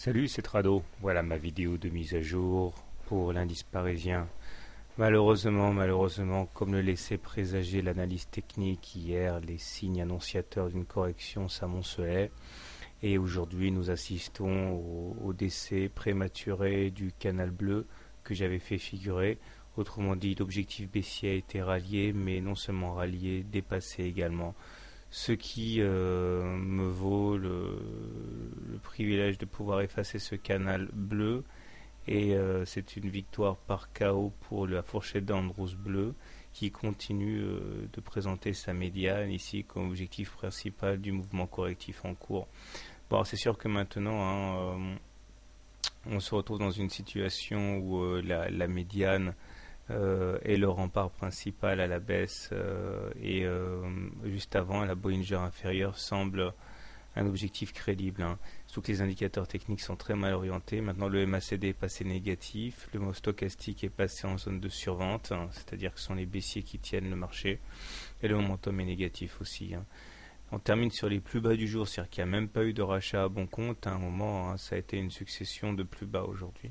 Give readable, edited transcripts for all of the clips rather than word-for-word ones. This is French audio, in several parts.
Salut, c'est Trado. Voilà ma vidéo de mise à jour pour l'indice parisien. Malheureusement, comme le laissait présager l'analyse technique hier, les signes annonciateurs d'une correction s'amoncelaient. Et aujourd'hui, nous assistons au décès prématuré du canal bleu que j'avais fait figurer. Autrement dit, l'objectif baissier a été rallié, mais non seulement rallié, dépassé également. Ce qui me vaut le privilège de pouvoir effacer ce canal bleu. Et c'est une victoire par KO pour la fourchette d'Andrews bleu qui continue de présenter sa médiane ici comme objectif principal du mouvement correctif en cours. Bon, c'est sûr que maintenant, on se retrouve dans une situation où la médiane est le rempart principal à la baisse et juste avant la Bollinger inférieure semble un objectif crédible. Surtout que les indicateurs techniques sont très mal orientés. Maintenant le MACD est passé négatif, le mot stochastique est passé en zone de survente, c'est-à-dire que ce sont les baissiers qui tiennent le marché, et le momentum est négatif aussi. On termine sur les plus bas du jour, c'est-à-dire qu'il n'y a même pas eu de rachat à bon compte. À un moment, ça a été une succession de plus bas aujourd'hui.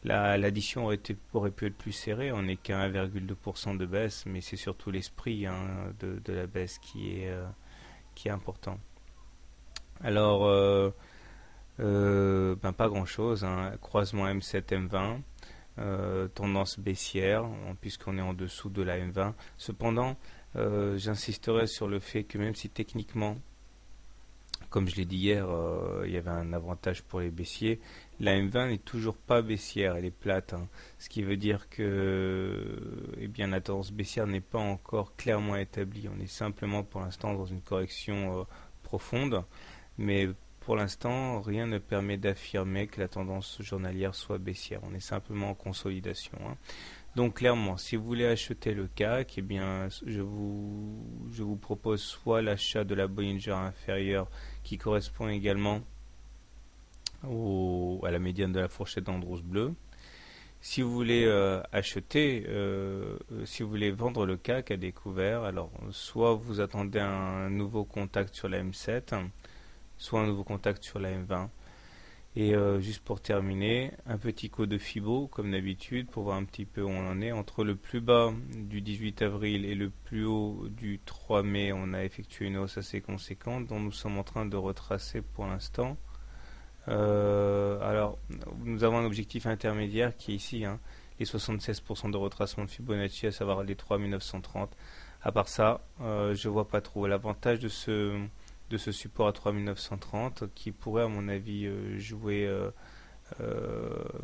L'addition aurait pu être plus serrée, on n'est qu'à 1,2% de baisse, mais c'est surtout l'esprit de la baisse qui est important. Alors, pas grand-chose, croisement M7-M20, tendance baissière, puisqu'on est en dessous de la M20. Cependant, j'insisterai sur le fait que même si techniquement, comme je l'ai dit hier, il y avait un avantage pour les baissiers, la M20 n'est toujours pas baissière, elle est plate, ce qui veut dire que la tendance baissière n'est pas encore clairement établie. On est simplement pour l'instant dans une correction profonde, mais pour l'instant rien ne permet d'affirmer que la tendance journalière soit baissière. On est simplement en consolidation. Donc clairement, si vous voulez acheter le CAC, je vous propose soit l'achat de la Bollinger inférieure qui correspond également à la médiane de la fourchette d'Andrews bleu. Si vous voulez si vous voulez vendre le CAC à découvert, alors soit vous attendez un nouveau contact sur la M7, soit un nouveau contact sur la M20. Et juste pour terminer, un petit coup de Fibo, comme d'habitude, pour voir un petit peu où on en est. Entre le plus bas du 18 avril et le plus haut du 3 mai, on a effectué une hausse assez conséquente, dont nous sommes en train de retracer pour l'instant. Alors, nous avons un objectif intermédiaire qui est ici, les 76% de retracement de Fibonacci, à savoir les 3930. À part ça, je vois pas trop l'avantage de ce support à 3930 qui pourrait à mon avis jouer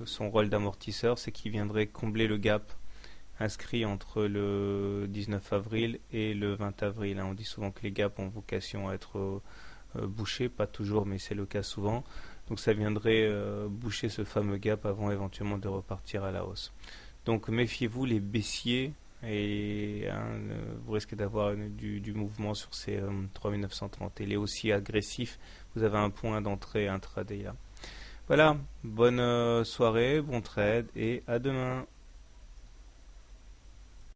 son rôle d'amortisseur, c'est qu'il viendrait combler le gap inscrit entre le 19 avril et le 20 avril. On dit souvent que les gaps ont vocation à être bouchés, pas toujours mais c'est le cas souvent. Donc ça viendrait boucher ce fameux gap avant éventuellement de repartir à la hausse. Donc méfiez-vous les baissiers et vous risquez d'avoir du mouvement sur ces 3930. Et les haussiers agressifs, vous avez un point d'entrée intraday là. Voilà, bonne soirée, bon trade et à demain.